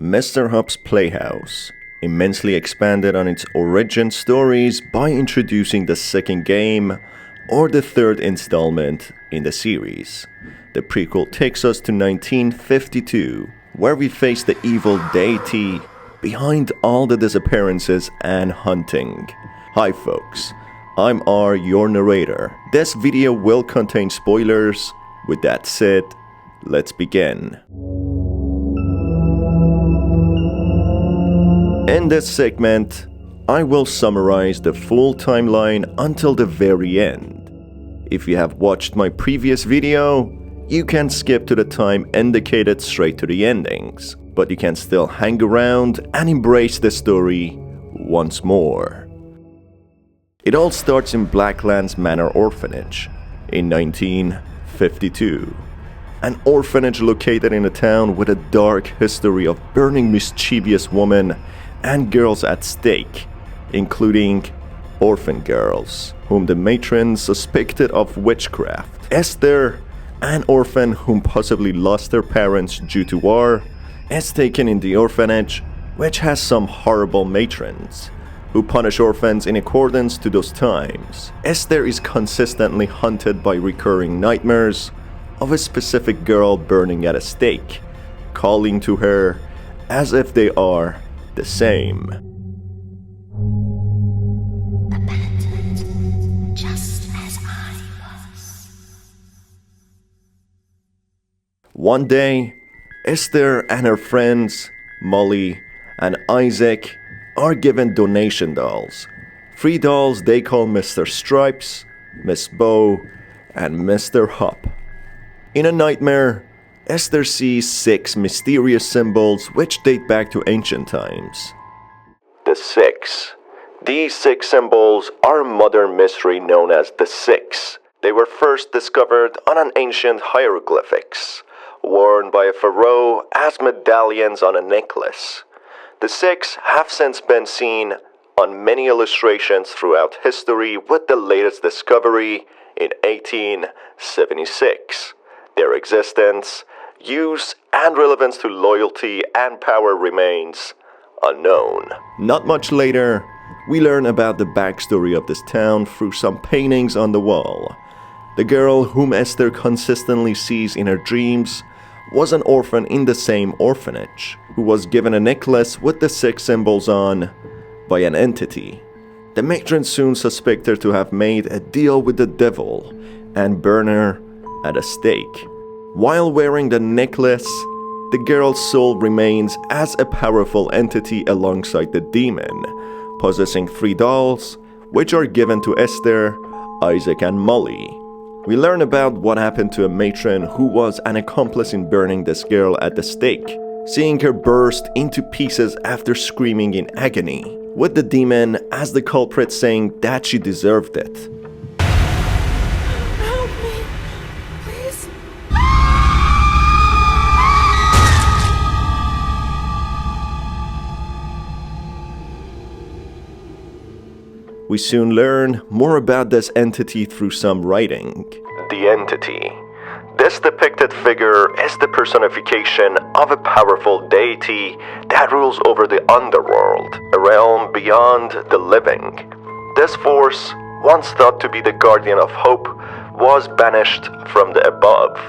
Mr. Hopp's Playhouse immensely expanded on its origin stories by introducing the second game, or the third installment in the series. The prequel takes us to 1952, where we face the evil deity behind all the disappearances and hunting. Hi folks, I'm R, your narrator. This video will contain spoilers. With that said, let's begin. In this segment, I will summarize the full timeline until the very end. If you have watched my previous video, you can skip to the time indicated straight to the endings, but you can still hang around and embrace the story once more. It all starts in Blacklands Manor Orphanage in 1952. An orphanage located in a town with a dark history of burning mischievous women and girls at stake, including orphan girls, whom the matron suspected of witchcraft. Esther, an orphan whom possibly lost her parents due to war, is taken in the orphanage, which has some horrible matrons who punish orphans in accordance to those times. Esther is consistently haunted by recurring nightmares of a specific girl burning at a stake, calling to her as if they are the same. Abandoned, just as I was. One day, Esther and her friends, Molly and Isaac, are given donation dolls. 3 dolls they call Mr. Stripes, Miss Bow, and Mr. Hopp. In a nightmare, Esther sees 6 mysterious symbols which date back to ancient times. The 6. These 6 symbols are a modern mystery known as the 6. They were first discovered on an ancient hieroglyphics, worn by a pharaoh as medallions on a necklace. The 6 have since been seen on many illustrations throughout history, with the latest discovery in 1876. Their existence, use, and relevance to loyalty and power remains unknown. Not much later, we learn about the backstory of this town through some paintings on the wall. The girl whom Esther consistently sees in her dreams was an orphan in the same orphanage, who was given a necklace with the 6 symbols on by an entity. The matron soon suspects her to have made a deal with the devil and burn her at a stake. While wearing the necklace, the girl's soul remains as a powerful entity alongside the demon, possessing 3 dolls, which are given to Esther, Isaac, and Molly. We learn about what happened to a matron who was an accomplice in burning this girl at the stake, seeing her burst into pieces after screaming in agony, with the demon as the culprit saying that she deserved it. Help me, please. We soon learn more about this entity through some writing. The entity. This depicted figure is the personification of a powerful deity that rules over the underworld, a realm beyond the living. This force, once thought to be the guardian of hope, was banished from the above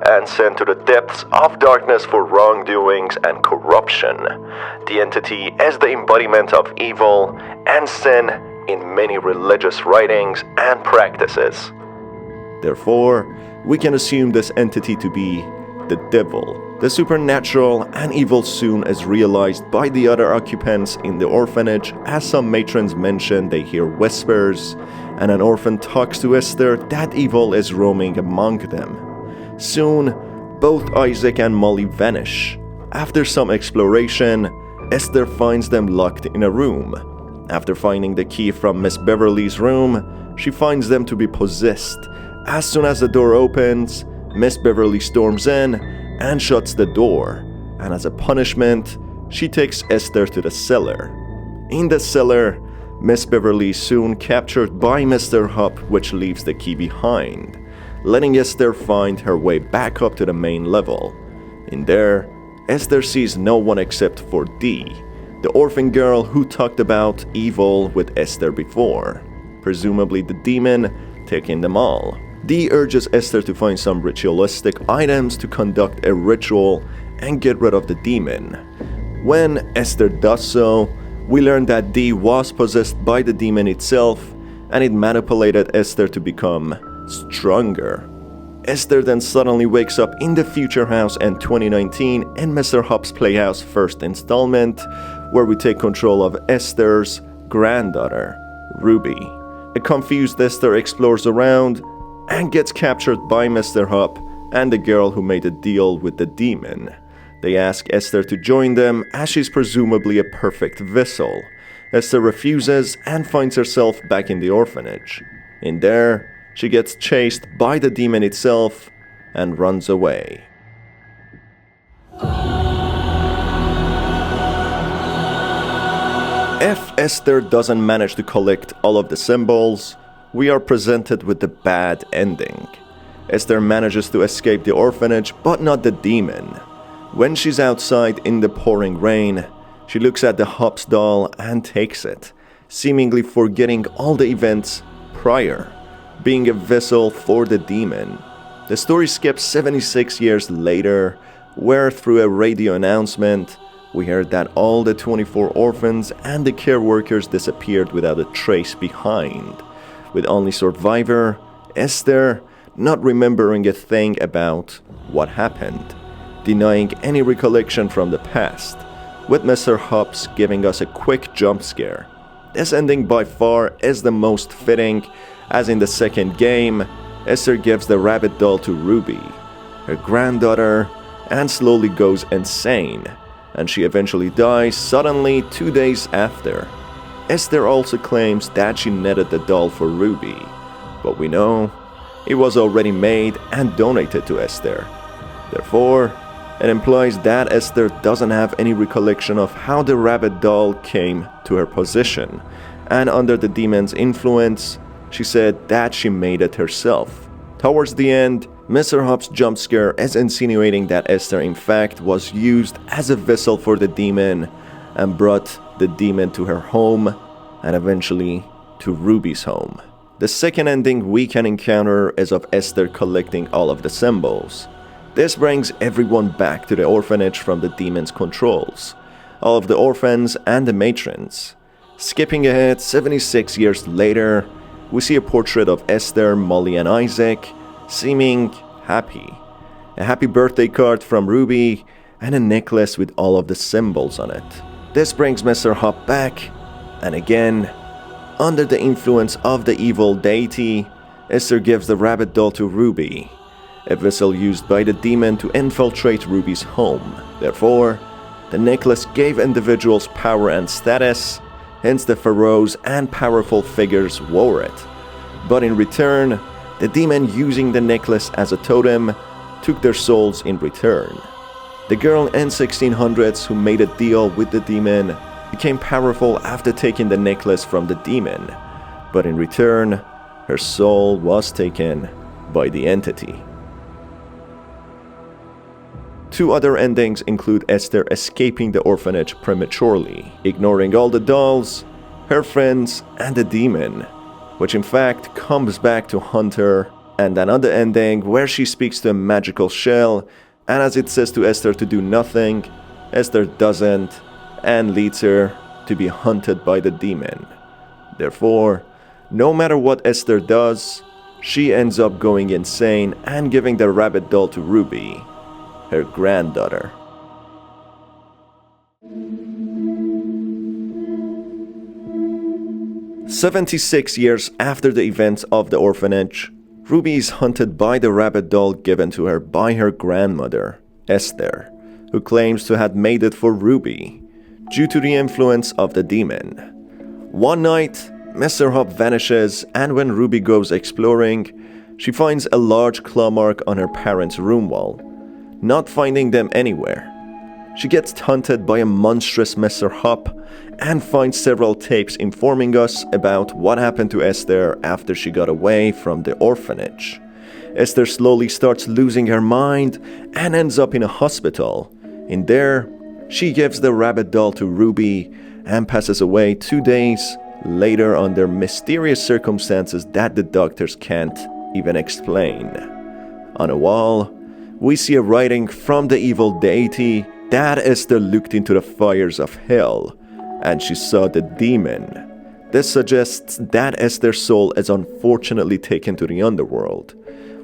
and sent to the depths of darkness for wrongdoings and corruption. The entity is the embodiment of evil and sin in many religious writings and practices. Therefore, we can assume this entity to be the devil. The supernatural and evil soon is realized by the other occupants in the orphanage, as some matrons mention they hear whispers, and an orphan talks to Esther that evil is roaming among them. Soon, both Isaac and Molly vanish. After some exploration, Esther finds them locked in a room. After finding the key from Miss Beverly's room, she finds them to be possessed. As soon as the door opens, Miss Beverly storms in and shuts the door, and as a punishment, she takes Esther to the cellar. In the cellar, Miss Beverly is soon captured by Mr. Hopp, which leaves the key behind, letting Esther find her way back up to the main level. In there, Esther sees no one except for Dee, the orphan girl who talked about evil with Esther before, presumably the demon taking them all. Dee urges Esther to find some ritualistic items to conduct a ritual and get rid of the demon. When Esther does so, we learn that Dee was possessed by the demon itself, and it manipulated Esther to become stronger. Esther then suddenly wakes up in the future house in 2019 in Mr. Hopp's Playhouse first installment, where we take control of Esther's granddaughter, Ruby. A confused Esther explores around and gets captured by Mr. Hopp and the girl who made a deal with the demon. They ask Esther to join them as she's presumably a perfect vessel. Esther refuses and finds herself back in the orphanage. In there, she gets chased by the demon itself and runs away. If Esther doesn't manage to collect all of the symbols, we are presented with the bad ending. Esther manages to escape the orphanage, but not the demon. When she's outside in the pouring rain, she looks at the Hopp's doll and takes it, seemingly forgetting all the events prior, being a vessel for the demon. The story skips 76 years later, where through a radio announcement, we heard that all the 24 orphans and the care workers disappeared without a trace behind, with only survivor, Esther, not remembering a thing about what happened, denying any recollection from the past, with Mr. Hopp's giving us a quick jump scare. This ending by far is the most fitting, as in the second game, Esther gives the rabbit doll to Ruby, her granddaughter, and slowly goes insane, and she eventually dies suddenly 2 days after. Esther also claims that she netted the doll for Ruby, but we know it was already made and donated to Esther. Therefore, it implies that Esther doesn't have any recollection of how the rabbit doll came to her possession, and under the demon's influence, she said that she made it herself. Towards the end, Mr. Hopp's jump scare is insinuating that Esther in fact was used as a vessel for the demon and brought the demon to her home and eventually to Ruby's home. The second ending we can encounter is of Esther collecting all of the symbols. This brings everyone back to the orphanage from the demon's controls, all of the orphans and the matrons. Skipping ahead 76 years later, we see a portrait of Esther, Molly, and Isaac, seeming happy. A happy birthday card from Ruby, and a necklace with all of the symbols on it. This brings Mr. Hopp back, and again, under the influence of the evil deity, Esther gives the rabbit doll to Ruby, a vessel used by the demon to infiltrate Ruby's home. Therefore, the necklace gave individuals power and status, hence the pharaohs and powerful figures wore it. But in return, the demon using the necklace as a totem took their souls in return. The girl in 1600s who made a deal with the demon became powerful after taking the necklace from the demon, but in return, her soul was taken by the entity. Two other endings include Esther escaping the orphanage prematurely, ignoring all the dolls, her friends, and the demon, which in fact comes back to hunt her, and another ending where she speaks to a magical shell, and as it says to Esther to do nothing, Esther doesn't, and leads her to be hunted by the demon. Therefore, no matter what Esther does, she ends up going insane and giving the rabbit doll to Ruby, her granddaughter. "76 years after the events of the orphanage, Ruby is hunted by the rabbit doll given to her by her grandmother, Esther, who claims to have made it for Ruby, due to the influence of the demon. One night, Mr. Hopp vanishes, and when Ruby goes exploring, she finds a large claw mark on her parents' room wall. Not finding them anywhere, she gets hunted by a monstrous Mr. Hopp and finds several tapes informing us about what happened to Esther after she got away from the orphanage. Esther slowly starts losing her mind and ends up in a hospital, In there, she gives the rabbit doll to Ruby and passes away 2 days later under mysterious circumstances that the doctors can't even explain. On a wall, we see a writing from the evil deity that Esther looked into the fires of hell, and she saw the demon. This suggests that Esther's soul is unfortunately taken to the underworld,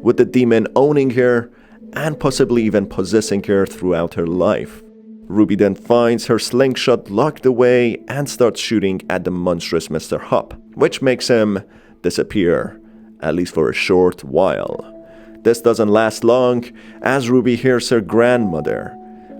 with the demon owning her and possibly even possessing her throughout her life. Ruby then finds her slingshot locked away and starts shooting at the monstrous Mr. Hopp, which makes him disappear, at least for a short while. This doesn't last long, as Ruby hears her grandmother.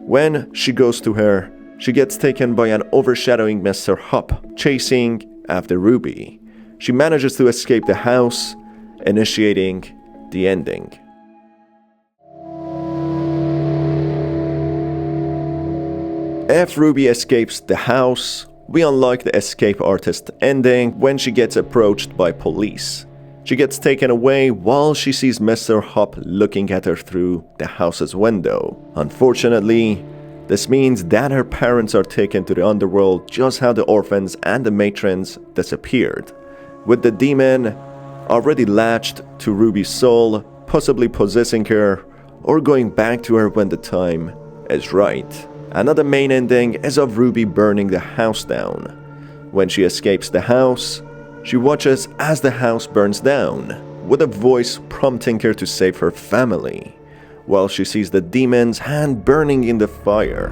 When she goes to her, she gets taken by an overshadowing Mr. Hopp, chasing after Ruby. She manages to escape the house, initiating the ending. If Ruby escapes the house, we unlock the escape artist ending when she gets approached by police. She gets taken away while she sees Mr. Hopp looking at her through the house's window. Unfortunately, this means that her parents are taken to the underworld, just how the orphans and the matrons disappeared, with the demon already latched to Ruby's soul, possibly possessing her or going back to her when the time is right. Another main ending is of Ruby burning the house down. When she escapes the house, she watches as the house burns down, with a voice prompting her to save her family, while she sees the demon's hand burning in the fire.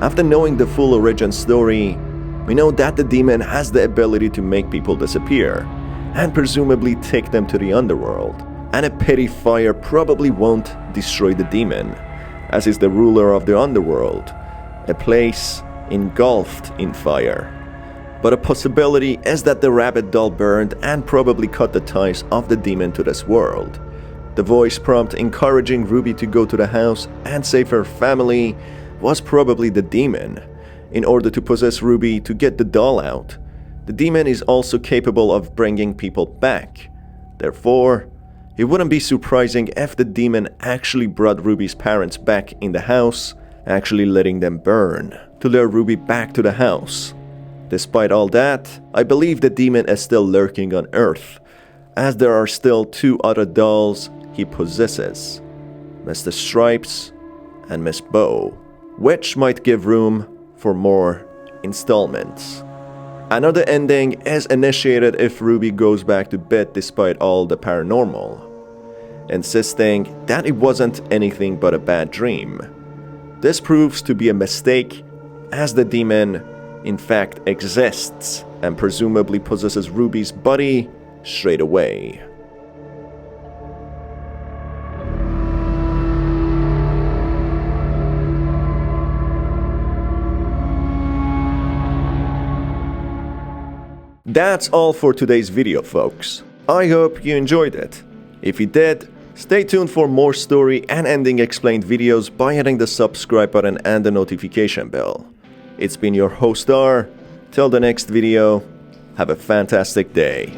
After knowing the full origin story, we know that the demon has the ability to make people disappear, and presumably take them to the underworld, and a petty fire probably won't destroy the demon, as is the ruler of the underworld, a place engulfed in fire. But a possibility is that the rabbit doll burned and probably cut the ties of the demon to this world. The voice prompt encouraging Ruby to go to the house and save her family was probably the demon, in order to possess Ruby to get the doll out. The demon is also capable of bringing people back. Therefore, it wouldn't be surprising if the demon actually brought Ruby's parents back in the house, actually letting them burn to lure Ruby back to the house. Despite all that, I believe the demon is still lurking on Earth, as there are still 2 other dolls he possesses, Mr. Stripes and Miss Bow, which might give room for more installments. Another ending is initiated if Ruby goes back to bed despite all the paranormal, insisting that it wasn't anything but a bad dream. This proves to be a mistake, as the demon in fact exists and presumably possesses Ruby's body straight away. That's all for today's video, folks. I hope you enjoyed it. If you did, stay tuned for more story and ending explained videos by hitting the subscribe button and the notification bell. It's been your host R. Till the next video, have a fantastic day.